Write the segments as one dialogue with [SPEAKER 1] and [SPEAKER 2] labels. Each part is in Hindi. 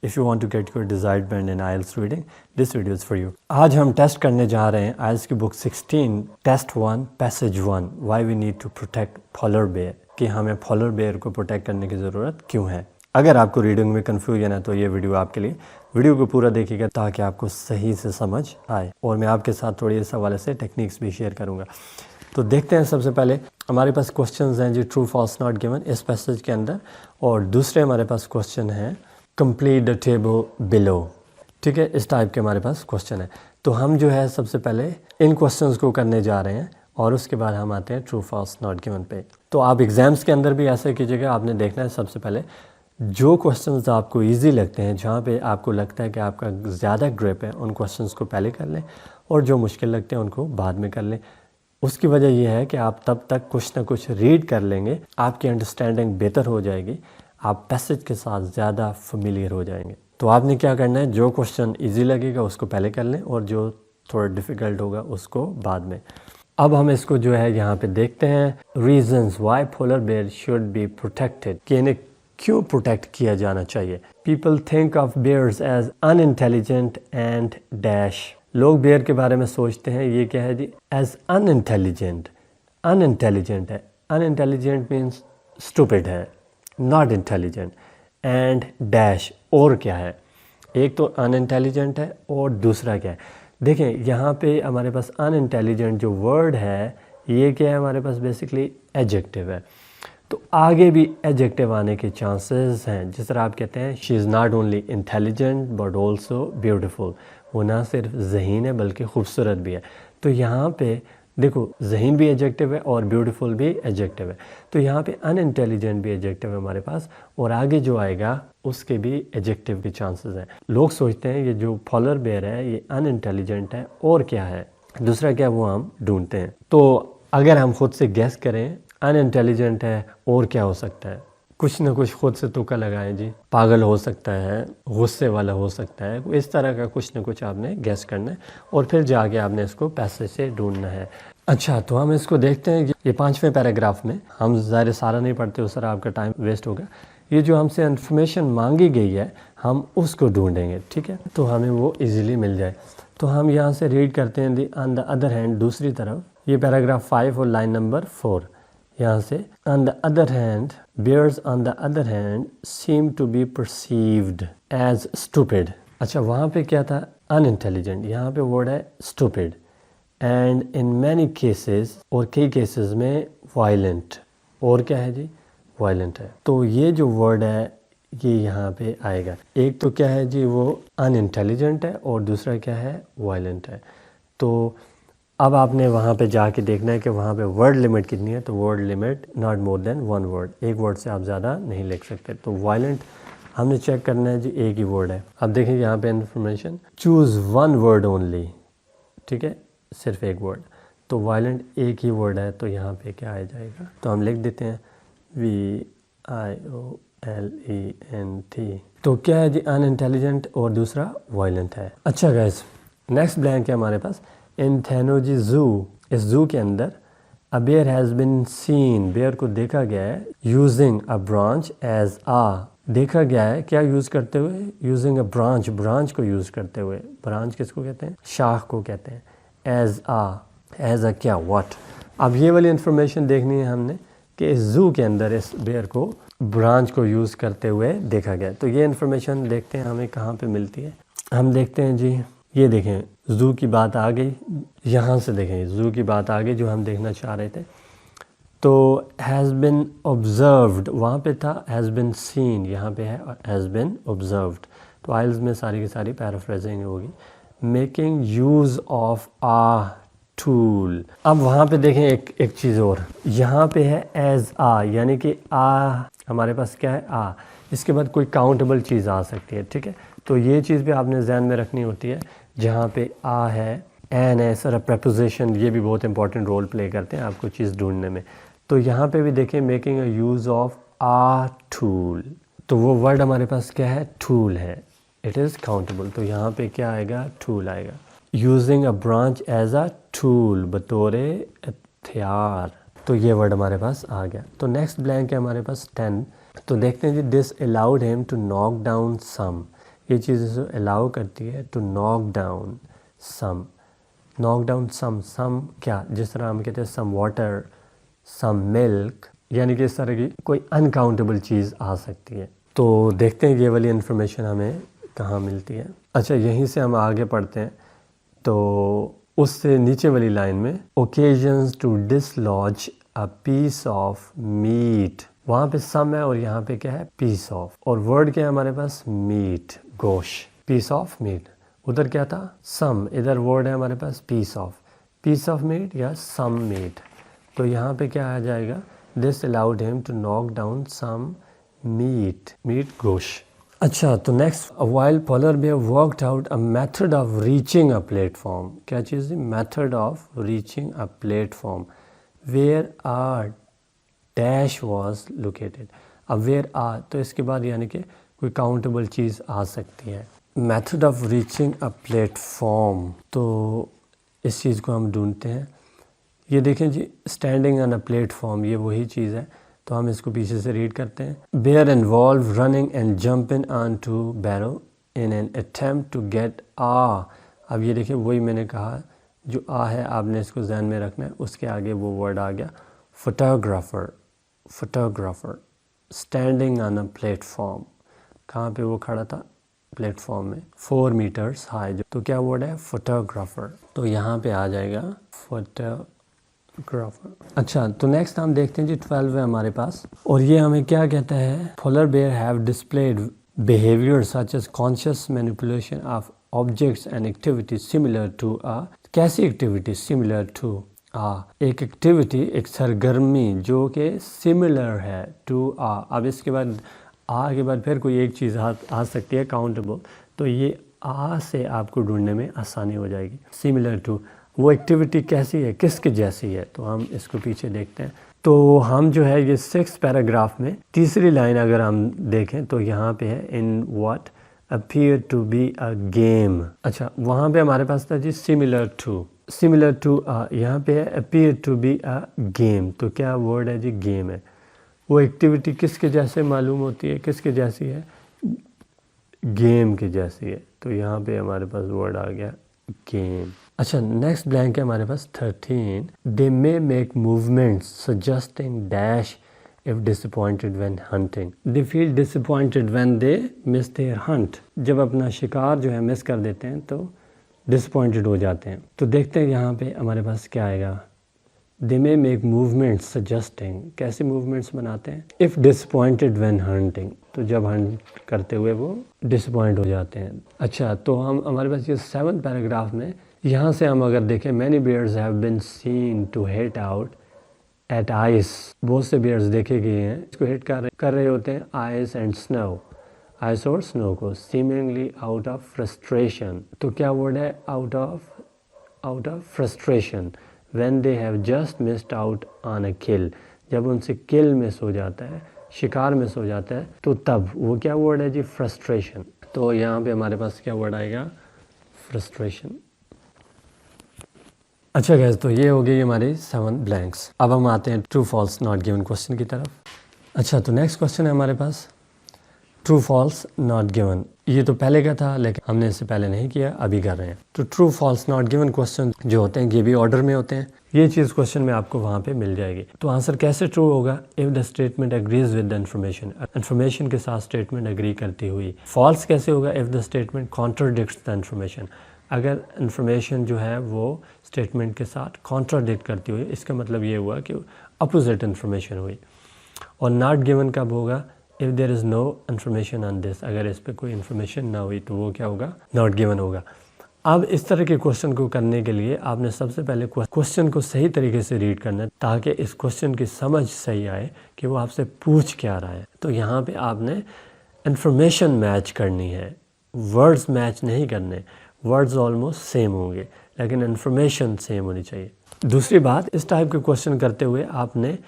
[SPEAKER 1] If you want to get your desired band in IELTS reading, this video is for you. आज हम टेस्ट करने जा रहे हैं IELTS की book 16 test 1 passage 1 Why we need to protect polar bear, कि हमें polar bear को प्रोटेक्ट करने की ज़रूरत क्यों है। अगर आपको रीडिंग में कन्फ्यूजन है तो ये वीडियो आपके लिए, वीडियो को पूरा देखिएगा ताकि आपको सही से समझ आए, और मैं आपके साथ थोड़ी इस हवाले से टेक्निक्स भी शेयर करूँगा। तो देखते हैं, सबसे पहले हमारे पास क्वेश्चंस हैं जी ट्रू फॉल्स नॉट गिवन इस पैसेज के अंदर, और दूसरे हमारे पास क्वेश्चन है कंप्लीट द टेबल बिलो। ठीक है, इस टाइप के हमारे पास क्वेश्चन है। तो हम जो है सबसे पहले इन क्वेश्चंस को करने जा रहे हैं और उसके बाद हम आते हैं ट्रू फॉल्स नॉट गिवन पे। तो आप एग्जाम्स के अंदर भी ऐसे कीजिएगा, आपने देखना है सबसे पहले जो क्वेश्चंस आपको इजी लगते हैं, जहाँ पे आपको लगता है कि आपका ज़्यादा ग्रिप है, उन क्वेश्चंस को पहले कर लें, और जो मुश्किल लगते हैं उनको बाद में कर लें। उसकी वजह यह है कि आप तब तक कुछ ना कुछ रीड कर लेंगे, आपकी अंडरस्टैंडिंग बेहतर हो जाएगी, आप पैसेज के साथ ज़्यादा फेमिलियर हो जाएंगे। तो आपने क्या करना है, जो क्वेश्चन इजी लगेगा उसको पहले कर लें और जो थोड़ा डिफ़िकल्ट होगा उसको बाद में। अब हम इसको जो है यहाँ पे देखते हैं, reasons why polar bear should be protected, कि इन्हें क्यों प्रोटेक्ट किया जाना चाहिए। People think of bears as unintelligent and dash. लोग बेयर के बारे में सोचते हैं, ये क्या है जी, एज अनइंटेलिजेंट। अनइंटेलिजेंट है, अनइंटेलिजेंट मीन्स स्टूपिड है, नॉट इंटेलिजेंट, एंड डैश और क्या है, एक तो अनइंटेलिजेंट है और दूसरा क्या है। देखें यहाँ पे हमारे पास अनइंटेलिजेंट जो वर्ड है ये क्या है, हमारे पास बेसिकली एडजेक्टिव है। तो आगे भी एडजेक्टिव आने के चांसेस हैं, जिस तरह आप कहते हैं she is not only intelligent but also beautiful, वो ना सिर्फ ज़हीन है बल्कि खूबसूरत भी है। तो यहाँ पे देखो ज़हीन भी एडजेक्टिव है और ब्यूटीफुल भी एडजेक्टिव है, तो यहाँ पे अनइंटेलिजेंट भी एडजेक्टिव है हमारे पास, और आगे जो आएगा उसके भी एडजेक्टिव के चांसेस हैं। लोग सोचते हैं ये जो पोलर बेयर है ये अनइंटेलिजेंट है और क्या है, दूसरा क्या, वो हम ढूंढते हैं। तो अगर हम खुद से गेस करें अनइंटेलिजेंट है और क्या हो सकता है, कुछ ना कुछ खुद से तुक्का लगाएं जी, पागल हो सकता है, गुस्से वाला हो सकता है, इस तरह का कुछ ना कुछ आपने गेस करना है और फिर जाके आपने इसको पैसेज से ढूंढना है। अच्छा, तो हम इसको देखते हैं। ये 5वें पैराग्राफ में, हम ज़ाहिर सारा नहीं पढ़ते, उस तरह आपका टाइम वेस्ट होगा। ये जो हमसे इन्फॉर्मेशन मांगी गई है हम उसको ढूंढेंगे, ठीक है, तो हमें वो इजीली मिल जाए। तो हम यहाँ से रीड करते हैं दी ऑन द अदर हैंड, दूसरी तरफ, ये पैराग्राफ 5 और लाइन नंबर 4 यहाँ से, on the other hand, bears on the other hand seem to be perceived as stupid। अच्छा, वहाँ पे क्या था, unintelligent, यहाँ पे वर्ड है stupid, and in many cases, और कई केसेस में violent, और क्या है जी, violent है। तो ये जो वर्ड है ये यहाँ पे आएगा, एक तो क्या है जी वो unintelligent है और दूसरा क्या है, violent है। तो अब आपने वहाँ पे जाके देखना है कि वहाँ पे वर्ड लिमिट कितनी है, तो word limit not more than 1 word, एक वर्ड से आप ज़्यादा नहीं लिख सकते। तो वायलेंट हमने चेक करना है जी, एक ही वर्ड है। अब देखिए यहाँ पे इन्फॉर्मेशन, चूज़ 1 वर्ड ओनली, ठीक है, सिर्फ एक वर्ड, तो वायलेंट एक ही वर्ड है, तो यहाँ पे क्या आ जाएगा, तो हम लिख देते हैं VIOLENT। तो क्या है जी, अनइंटेलिजेंट और दूसरा वायलेंट है। अच्छा गाइस, नेक्स्ट ब्लैंक है हमारे पास, इन थेनोजी जू, इस जू के अंदर a bear has been seen, bear को देखा गया है, using a branch as uh, देखा गया है क्या यूज़ करते हुए, यूजिंग अ ब्रांच, ब्रांच को यूज़ करते हुए, ब्रांच किसको कहते हैं, शाख को कहते हैं, एज अ क्या, व्हाट। अब ये वाली इन्फॉर्मेशन देखनी है हमने कि इस जू के अंदर इस बेयर को ब्रांच को यूज़ करते हुए देखा गया। तो ये इन्फॉर्मेशन देखते हैं हमें कहाँ पे मिलती है। हम देखते हैं जी, ये देखें ज़ू की बात आ गई, यहाँ से देखें ज़ू की बात आ गई जो हम देखना चाह रहे थे। तो हैज़ बिन ऑब्जर्व्ड, वहाँ पे था हैज़ बिन सीन, यहाँ पे है हैज़ बिन ऑब्जर्व्ड। तो आइल्स में सारी की सारी पैराफ्रेजिंग होगी। Making use of a tool, अब वहाँ पे देखें एक चीज़ और, यहाँ पे है एज आ, यानी कि आ हमारे पास क्या है, आ, इसके बाद कोई काउंटेबल चीज़ आ सकती है, ठीक है। तो ये चीज़ भी आपने ध्यान में रखनी होती है, जहाँ पे आ है, एन है, सारा प्रपोजिशन, ये भी बहुत इंपॉर्टेंट रोल प्ले करते हैं आपको चीज़ ढूंढने में। तो यहाँ पे भी देखें making a use of a tool, तो वो वर्ड हमारे पास क्या है, टूल है, इट इज़ काउंटेबल, तो यहाँ पे क्या आएगा, टूल आएगा। Using a branch as a tool, बतौरे हथियार, तो ये वर्ड हमारे पास आ गया। तो नेक्स्ट ब्लैंक है हमारे पास 10, तो देखते हैं जी, this allowed him to knock down some, ये चीज़ इसे अलाउ करती है to knock down some. Knock down some क्या, जिस तरह हम कहते हैं सम वाटर, सम मिल्क, यानी कि इस तरह की कोई अनकाउंटेबल चीज़ आ सकती है। तो देखते हैं ये वाली इन्फॉर्मेशन हमें कहाँ मिलती है। अच्छा, यहीं से हम आगे पढ़ते हैं। तो उससे नीचे वाली लाइन में occasions to dislodge a piece of meat, वहाँ पे सम है और यहाँ पे क्या है, पीस ऑफ, और वर्ड क्या है हमारे पास, मीट, गोश्त, पीस ऑफ मीट। उधर क्या था, सम, इधर वर्ड है हमारे पास पीस ऑफ मीट या सम मीट। तो यहाँ पे क्या आ जाएगा, this allowed him to knock down some meat, गोश्त। अच्छा, तो next, while polar bear worked out a method of reaching a platform, क्या चीज़ है, method of reaching a platform where a dash was located. अब वेयर आ, तो इसके बाद यानी कि कोई काउंटेबल चीज़ आ सकती है। Method of reaching a platform, तो इस चीज़ को हम ढूंढते हैं। ये देखें जी, स्टैंडिंग ऑन अ प्लेटफॉर्म, ये वही चीज़ है। तो हम इसको पीछे से रीड करते हैं। Bear involve running and jumping on to burrow in an attempt to get uh. अब ये देखिए, वही मैंने कहा, जो आ है आपने इसको ध्यान में रखना है, उसके आगे वो वर्ड आ गया photographer. Standing on a platform, कहाँ पे वो खड़ा था, प्लेटफॉर्म में, 4 मीटर्स हाई, तो क्या वर्ड है, फोटोग्राफर। तो यहाँ पे आ जाएगा फोटोग्राफर। अच्छा, तो नेक्स्ट हम देखते हैं जी, 12 है हमारे पास, और ये हमें क्या कहता है, polar bear have displayed behaviour such as conscious manipulation of objects and activities similar to uh. कैसी एक्टिविटी, सिमिलर टू आ, एक एक्टिविटी, एक सरगर्मी जो कि सिमिलर है टू आ। अब इसके बाद आ के बाद फिर कोई एक चीज़ आ सकती है काउंटेबल, तो ये आ से आपको ढूंढने में आसानी हो जाएगी। सिमिलर टू, वो एक्टिविटी कैसी है, किसके जैसी है, तो हम इसको पीछे देखते हैं। तो हम जो है ये 6 पैराग्राफ में तीसरी लाइन अगर हम देखें तो यहाँ पे है, in what appear to be a game. अच्छा, वहाँ पे हमारे पास था जी सिमिलर टू, यहाँ पे है appear to be a game, तो क्या वर्ड है जी, गेम है। वो एक्टिविटी किसके जैसे मालूम होती है, किसके जैसी है, गेम के जैसी है, तो यहाँ पे हमारे पास वर्ड आ गया गेम। अच्छा, नेक्स्ट ब्लैंक है हमारे पास 13, they may make movements suggesting dash if disappointed when hunting, they feel disappointed when they miss their hunt. जब अपना शिकार जो है मिस कर देते हैं तो डिसअपॉइंटेड हो जाते हैं। तो देखते हैं यहाँ पे हमारे पास क्या आएगा, दे मे मेक मूवमेंट्स सजेस्टिंग, कैसे मूवमेंट्स बनाते हैं, इफ़ डिसअपॉइंटेड व्हेन हंटिंग, तो जब हंट करते हुए वो डिसअपॉइंट हो जाते हैं। अच्छा, तो हम हमारे पास ये 7 पैराग्राफ में, यहाँ से हम अगर देखें, many bears have been seen to hit out at ice, बहुत से बियर्स देखे गए हैं इसको हिट कर रहे होते हैं आइस एंड स्नो, आइस और स्नो को, सीमिंगली आउट ऑफ फ्रस्ट्रेशन। तो क्या वर्ड है, out of frustration, when they have just missed out on a kill, जब उनसे किल मिस हो जाता है, शिकार मिस हो जाता है, तो तब वो क्या वर्ड है जी, फ्रस्ट्रेशन। तो यहाँ पे हमारे पास क्या वर्ड आएगा, फ्रस्ट्रेशन। अच्छा गैस, तो ये हो गई हमारी 7 ब्लैंक्स। अब हम आते हैं true false not given question की तरफ। अच्छा, तो नेक्स्ट क्वेश्चन है हमारे पास ट्रू फॉल्स नॉट गिवन। ये तो पहले का था लेकिन हमने इससे पहले नहीं किया, अभी कर रहे हैं। तो true false not given question जो होते हैं ये भी ऑर्डर में होते हैं। ये चीज़ क्वेश्चन में आपको वहाँ पे मिल जाएगी। तो आंसर कैसे ट्रू होगा, if the statement agrees with the information के साथ स्टेटमेंट एग्री करती हुई। फॉल्स कैसे होगा, if the statement contradicts the information, अगर इन्फॉर्मेशन जो है वो स्टेटमेंट के साथ कॉन्ट्राडिक्ट करती हुई, इसका मतलब ये हुआ कि अपोजिट इन्फॉर्मेशन हुई। और नॉट गिवन कब होगा, if there is no information on this, अगर इस पर कोई इन्फॉर्मेशन ना हुई तो वो क्या होगा, नॉट गिवन होगा। अब इस तरह के क्वेश्चन को करने के लिए आपने सबसे पहले क्वेश्चन को सही तरीके से रीड करना है, ताकि इस क्वेश्चन की समझ सही आए कि वो आपसे पूछ क्या रहा है। तो यहाँ पे आपने इन्फॉर्मेशन मैच करनी है, वर्ड्स मैच नहीं करने। वर्ड्स ऑलमोस्ट सेम होंगे लेकिन इन्फॉर्मेशन सेम होनी चाहिए। दूसरी बात, इस टाइप के क्वेश्चन करते हुए आपने,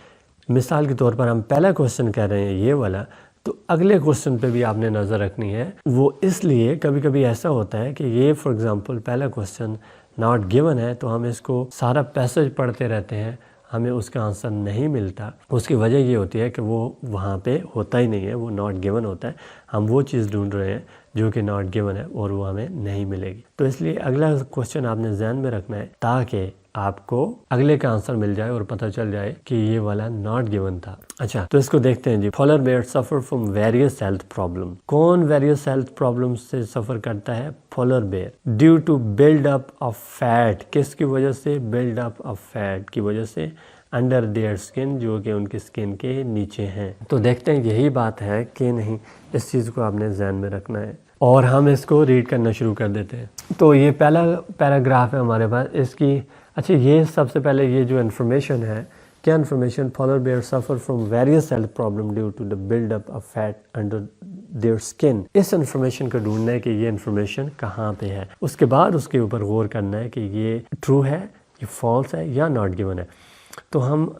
[SPEAKER 1] मिसाल के तौर पर हम पहला क्वेश्चन कर रहे हैं ये वाला, तो अगले क्वेश्चन पे भी आपने नज़र रखनी है। वो इसलिए कभी कभी ऐसा होता है कि ये फॉर एग्जांपल पहला क्वेश्चन नॉट गिवन है, तो हम इसको सारा पैसेज पढ़ते रहते हैं, हमें उसका आंसर नहीं मिलता। उसकी वजह ये होती है कि वो वहाँ पे होता ही नहीं है, वो नॉट गिवन होता है। हम वो चीज़ ढूंढ रहे हैं जो कि नॉट गिवन है और वो हमें नहीं मिलेगी। तो इसलिए अगला क्वेश्चन आपने ध्यान में रखना है ताकि आपको अगले का आंसर मिल जाए और पता चल जाए कि ये वाला नॉट गिवन था। अच्छा, तो इसको देखते हैं जी। Polar bear suffer from various health problem. कौन वेरियस हेल्थ प्रॉब्लम से सफर करता है? Polar bear. Due to build up of fat, किसकी वजह से? बिल्ड अप ऑफ फैट की वजह से अंडर देयर स्किन, जो कि उनकी स्किन के नीचे हैं। तो देखते हैं यही बात है कि नहीं, इस चीज़ को आपने ध्यान में रखना है और हम इसको रीड करना शुरू कर देते हैं। तो ये पहला पैराग्राफ है हमारे पास इसकी। अच्छा, ये सबसे पहले ये जो इन्फॉर्मेशन है, क्या information? Polar bear suffer from various health problem due to the buildup of fat under their skin. इस इन्फॉर्मेशन को ढूंढना है कि ये इन्फॉर्मेशन कहाँ पे है। उसके बाद उसके ऊपर गौर करना है कि ये ट्रू है, ये फॉल्स है या नॉट गिवन है। तो हम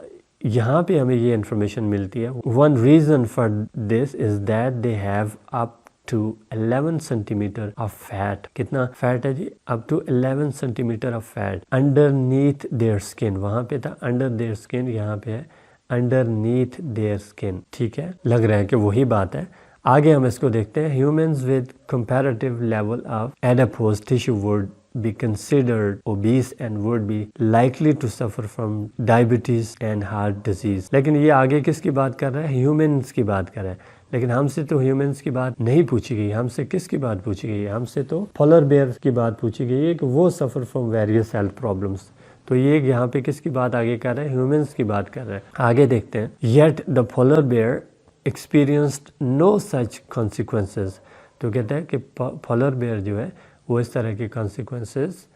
[SPEAKER 1] यहाँ पे हमें ये इन्फॉर्मेशन मिलती है। One reason for this is that they have up to 11 centimetre of fat. कितना फैट है जी? Up to 11 centimetre of fat underneath their skin. वहां पे था अंडर देयर स्किन, यहाँ पे है अंडरनीथ देयर स्किन। ठीक है, लग रहा है कि वही बात है। आगे हम इसको देखते हैं। Humans with comparative level of adipose tissue would be considered obese and would be likely to suffer from diabetes and heart disease। लेकिन ये आगे किसकी बात कर रहा है? ह्यूमंस की बात कर रहा है। लेकिन हमसे तो ह्यूमंस की बात नहीं पूछी गई। हमसे किसकी बात पूछी गई है? हमसे तो पोलर बेयर की बात पूछी गई है कि वो सफ़र फ्रॉम वेरियस हेल्थ प्रॉब्लम्स। तो ये यहाँ पे किसकी बात आगे कर रहा है? ह्यूमंस की बात कर रहा है। आगे देखते हैं। Yet the polar bear experienced no such consequences. तो कहते हैं कि पोलर बेयर जो है वो इस तरह के कॉन्सिक्वेंसेस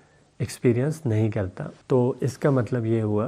[SPEAKER 1] एक्सपीरियंस नहीं करता। तो इसका मतलब ये हुआ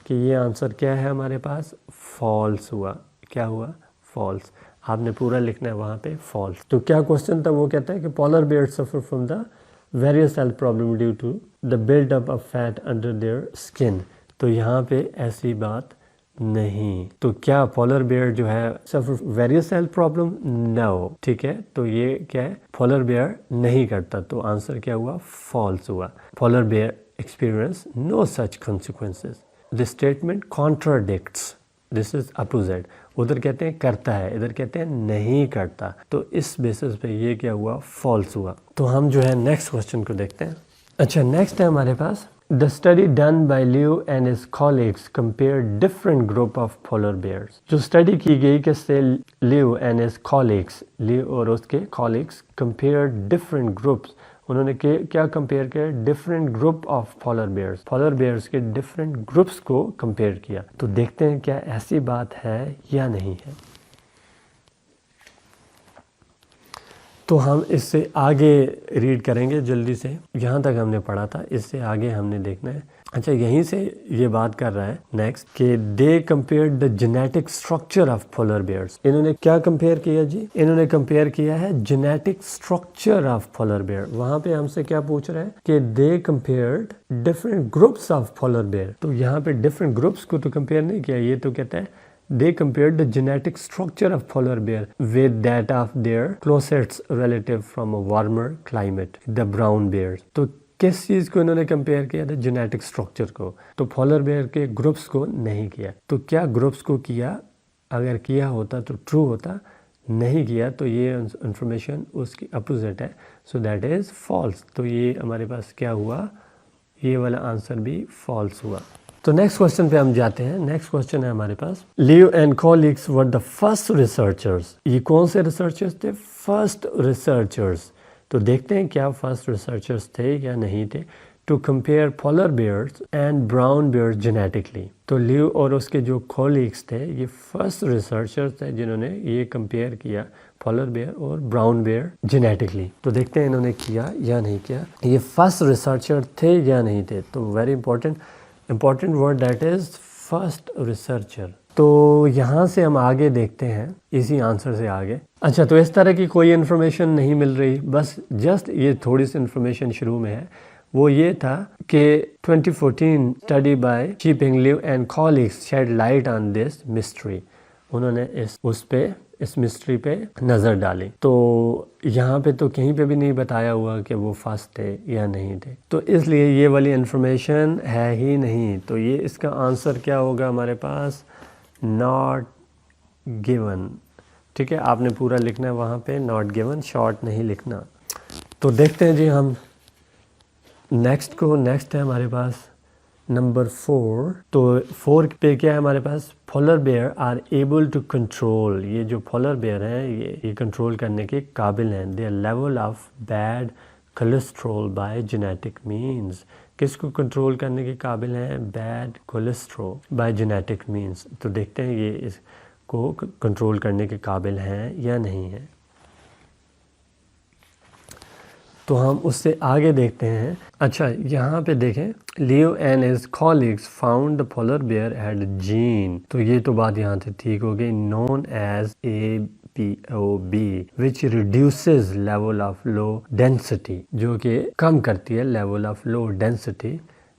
[SPEAKER 1] कि ये आंसर क्या है हमारे पास? फॉल्स हुआ। क्या हुआ? फॉल्स। आपने पूरा लिखना है वहाँ पे फॉल्स। तो क्या क्वेश्चन था? वो कहता है कि polar bear suffer from the various health problem due to the buildup of fat under their skin. तो यहाँ पे ऐसी बात नहीं। तो क्या पोलर बेयर जो है सफर वेरियस हेल्थ प्रॉब्लम? नो। ठीक है, तो ये क्या है? पोलर बेयर नहीं करता। तो आंसर क्या हुआ? फॉल्स हुआ। Polar bear experience no such consequences. This statement contradicts, this is opposite. उधर कहते हैं करता है, इधर कहते हैं नहीं करता। तो इस बेसिस पे ये क्या हुआ? फॉल्स हुआ। तो हम जो है नेक्स्ट क्वेश्चन को देखते हैं। अच्छा, नेक्स्ट है हमारे पास The study done by Liu and his colleagues compared different group of polar bears। जो स्टडी की गई किससे? Liu and his colleagues, Liu और उसके colleagues compared different groups। उन्होंने क्या कंपेयर किया? Different group of polar bears. Polar bears के डिफरेंट ग्रुप्स को कंपेयर किया। तो देखते हैं क्या ऐसी बात है या नहीं है। तो हम इससे आगे रीड करेंगे जल्दी से। यहाँ तक हमने पढ़ा था, इससे आगे हमने देखना है। अच्छा, यहीं से ये बात कर रहा है नेक्स्ट कि they compare the genetic structure of polar bears. इन्होंने क्या कंपेयर किया जी? इन्होंने कंपेयर किया है genetic structure of polar bear. वहां पे हमसे क्या पूछ रहा है कि they compared different groups of polar bear. तो यहाँ पे डिफरेंट ग्रुप्स को तो कंपेयर नहीं किया, ये तो कहता है they compared the genetic structure of polar bear with that of their closest relative from a warmer climate, the brown bears। तो किस चीज़ को इन्होंने कंपेयर किया था? जेनेटिक स्ट्रक्चर को। तो पोलर बेयर के ग्रुप्स को नहीं किया। तो क्या ग्रुप्स को किया? अगर किया होता तो ट्रू होता, नहीं किया तो ये इंफॉर्मेशन उसकी अपोजिट है। So that is false. तो ये हमारे पास क्या हुआ? ये वाला आंसर भी फॉल्स हुआ। तो नेक्स्ट क्वेश्चन पे हम जाते हैं। नेक्स्ट क्वेश्चन है हमारे पास। Leo and colleagues were the first researchers. ये कौन से रिसर्चर्स थे? First researchers. तो देखते हैं क्या फर्स्ट रिसर्चर्स थे या नहीं थे। To compare polar bears and brown bears genetically. तो लियो और उसके जो कॉलीग्स थे ये फर्स्ट रिसर्चर्स थे जिन्होंने ये कंपेयर किया पोलर बेयर और ब्राउन बेयर जेनेटिकली। तो देखते हैं इन्होंने किया या नहीं किया। ये फर्स्ट रिसर्चर थे या नहीं थे। तो very important word that is first researcher. तो यहाँ से हम आगे देखते हैं इसी आंसर से आगे। अच्छा, तो इस तरह की कोई इन्फॉर्मेशन नहीं मिल रही, बस जस्ट ये थोड़ी सी इन्फॉर्मेशन शुरू में है। वो ये था कि 2014 study by Shiping Liu and colleagues shed light on this mystery. उन्होंने इस मिस्ट्री पे नज़र डाली। तो यहाँ पे तो कहीं पे भी नहीं बताया हुआ कि वो फर्स्ट थे या नहीं थे। तो इसलिए ये वाली इन्फॉर्मेशन है ही नहीं। तो ये इसका आंसर क्या होगा हमारे पास? Not given. ठीक है, आपने पूरा लिखना है वहाँ पे, नॉट गिवन, शॉर्ट नहीं लिखना। तो देखते हैं जी हम नेक्स्ट है हमारे पास नंबर 4। तो 4 पे क्या है हमारे पास, polar bear are able to control, ये जो पोलर बेयर हैं ये कंट्रोल करने के काबिल हैं, there level of bad cholesterol by genetic means. किसको कंट्रोल करने के काबिल हैं, bad cholesterol by genetic means. तो देखते हैं ये इसको कंट्रोल करने के काबिल हैं या नहीं है। तो हम उससे आगे देखते हैं। अच्छा, यहाँ पे देखें, Leo and his colleagues found the polar bear had gene, तो ये तो बात यहाँ से ठीक हो गई, known as APOB which reduces level of low density, जो कि कम करती है level of low density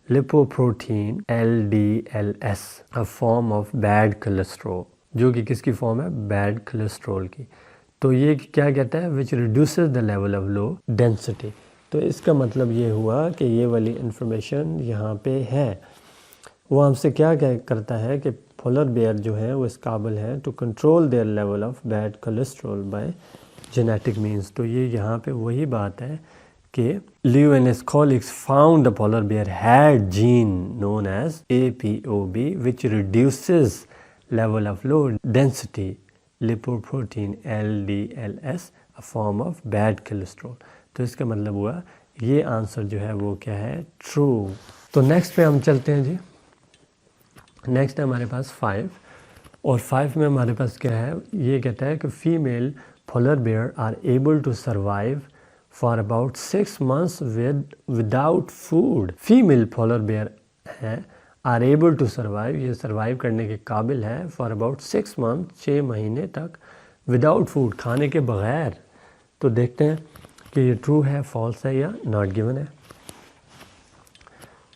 [SPEAKER 1] lipoprotein LDLS, a form of bad cholesterol, जो कि किसकी फॉर्म है, बैड कोलेस्ट्रॉल की। तो ये क्या कहता है, which reduces the level of low density. तो इसका मतलब ये हुआ कि ये वाली इंफॉर्मेशन यहाँ पे है, वो हमसे क्या करता है कि पोलर बेयर जो है वो इस काबिल है to control their level of bad cholesterol by genetic means. तो ये यहाँ पे वही बात है कि Leo and his colleagues found the polar bear had gene known as APOB which reduces level of low density lipoprotein LDLS, a form of bad cholesterol. तो इसका मतलब हुआ ये आंसर जो है वो क्या है, ट्रू। तो नेक्स्ट पे हम चलते हैं जी। नेक्स्ट है हमारे पास 5, और 5 में हमारे पास क्या है, ये कहता है कि female polar bear are able to survive for about 6 months without food. Female polar bear है आर एबल टू सर्वाइव, ये सर्वाइव करने के काबिल है, फॉर अबाउट 6 months 6 महीने तक, विदाउट फूड, खाने के बगैर। तो देखते हैं कि ये ट्रू है, फॉल्स है या नॉट गिवन है।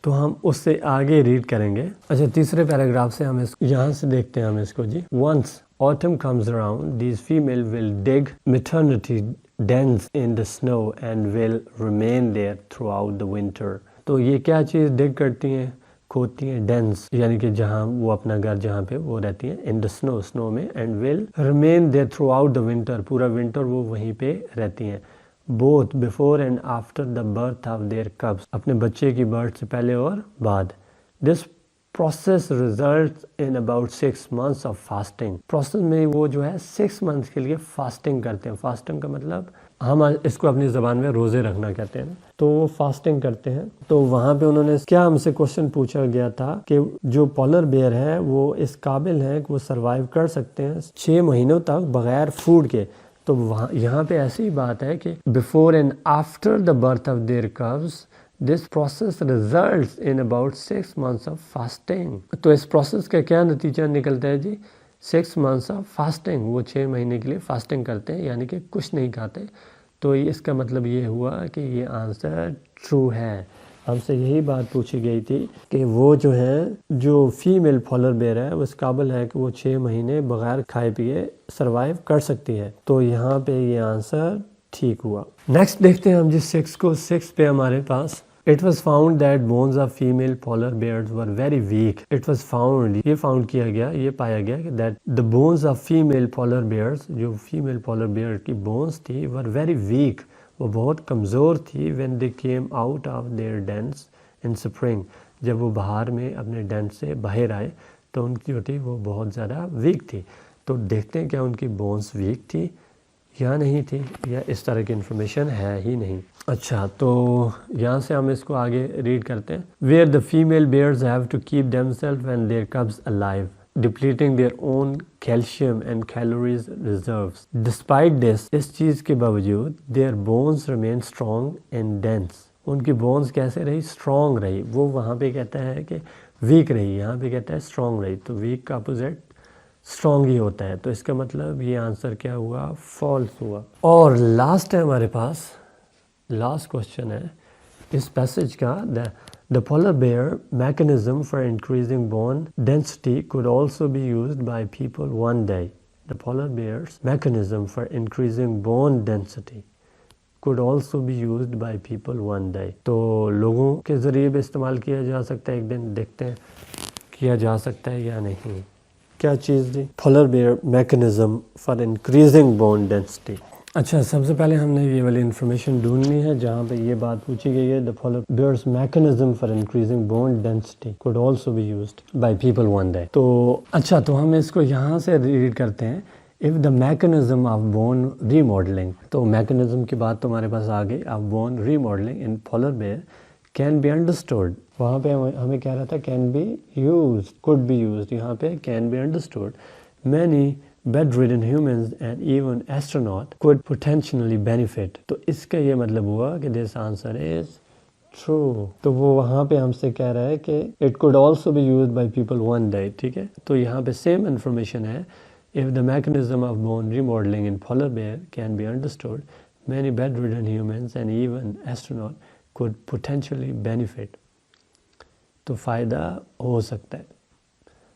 [SPEAKER 1] तो हम उससे आगे रीड करेंगे। अच्छा, तीसरे पैराग्राफ से हम यहाँ से देखते हैं हम इसको जी। Once autumn comes around, these female will dig maternity dens in the snow and will remain there throughout the winter। तो ये क्या चीज़ डिग करती हैं, खोदती हैं, डेंस यानी कि जहाँ वो अपना घर जहाँ पे वो रहती हैं, इन द स्नो में, and will remain there throughout the winter, पूरा विंटर वो वहीं पे रहती हैं, both before and after the birth of their cubs, अपने बच्चे की बर्थ से पहले और बाद। This process result in about 6 months of fasting. Process में वो जो है 6 months के लिए फास्टिंग करते हैं। फास्टिंग का मतलब हम इसको अपनी ज़बान में रोज़े रखना कहते हैं, तो वो फास्टिंग करते हैं। तो वहाँ पे उन्होंने क्या हमसे क्वेश्चन पूछा गया था कि जो पोलर बेयर है वो इस काबिल है कि वो सर्वाइव कर सकते हैं 6 महीनों तक बगैर फूड के। तो वहाँ यहाँ पे ऐसी बात है कि before and after the birth of their कब्स this process results in about 6 months of fasting. तो इस प्रोसेस का क्या नतीजा निकलता है जी, 6 months ऑफ फास्टिंग, वो 6 महीने के लिए फास्टिंग करते हैं, यानी कि कुछ नहीं खाते। तो इसका मतलब ये हुआ कि ये आंसर ट्रू है। हमसे यही बात पूछी गई थी कि वो जो है, जो फीमेल पोलर बेयर है वो इस काबिल है कि वो 6 महीने बगैर खाए पिए सर्वाइव कर सकती है। तो यहाँ पे ये आंसर ठीक हुआ। नेक्स्ट देखते हैं हम जिस 6 को। 6 पे हमारे पास It was found that bones of female polar bears were very weak. It was found, ये फाउंड किया गया, ये पाया गया कि that the bones of female polar bears, जो फीमेल polar bear की bones थी, were very weak, वो बहुत कमज़ोर थी, when they came out of their dens in spring, जब वो बाहर में अपने डेंट से बाहर आए तो उनकी जो थी वो बहुत ज़्यादा वीक थी। तो देखते हैं क्या उनकी बोन्स वीक थी या नहीं थी, या इस तरह की इन्फॉर्मेशन है ही नहीं। अच्छा, तो यहाँ से हम इसको आगे रीड करते हैं। Where the female bears have to keep themself and their cubs alive, depleting their own calcium and calories reserves. Despite this, इस चीज़ के बावजूद, their bones remain strong and dense, उनकी बोन्स कैसे रही, स्ट्रॉन्ग रही। वो वहाँ पे कहता है कि वीक रही, यहाँ पे कहता है स्ट्रॉन्ग रही। तो वीक का अपोजिट स्ट्रॉन्ग ही होता है। तो इसका मतलब ये आंसर क्या हुआ, फॉल्स हुआ। और लास्ट है हमारे पास, लास्ट क्वेश्चन है इस पैसेज का। The polar bear mechanism for increasing bone density could also be used by people one day. The polar bears mechanism for increasing bone density could also be used by people one day. तो लोगों के ज़रिए भी इस्तेमाल किया जा सकता है एक दिन, देखते हैं किया जा सकता है या नहीं। क्या चीज़ दी? Polar bear mechanism for increasing bone density. अच्छा, सबसे पहले हमने ये वाली इन्फॉर्मेशन ढूंढनी है जहाँ पे ये बात पूछी गई है, the polar bears mechanism for increasing bone density could also be used by people one day. तो अच्छा, तो हम इसको यहाँ से रीड करते हैं, if the mechanism of bone remodelling. तो मैकेनिज्म की बात तुम्हारे पास आ गई, of bone remodelling in polar bear can be understood. वहाँ पे हमें कह रहा था can be use, could be use, यहाँ पे can be understood. Many bedridden humans and even astronaut could potentially benefit। तो इसका ये मतलब हुआ कि this answer is true। तो वो वहाँ पे हमसे कह रहा है कि it could also be used by people one day, ठीक है। तो यहाँ पे same information है, if the mechanism of bone remodeling in polar bear can be understood, many bedridden humans and even astronaut could potentially benefit। तो फ़ायदा हो सकता है,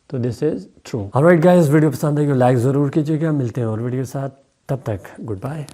[SPEAKER 1] तो this is true. Alright guys, video पसंद आई तो लाइक ज़रूर कीजिएगा। मिलते हैं और वीडियो के साथ, तब तक गुड बाय।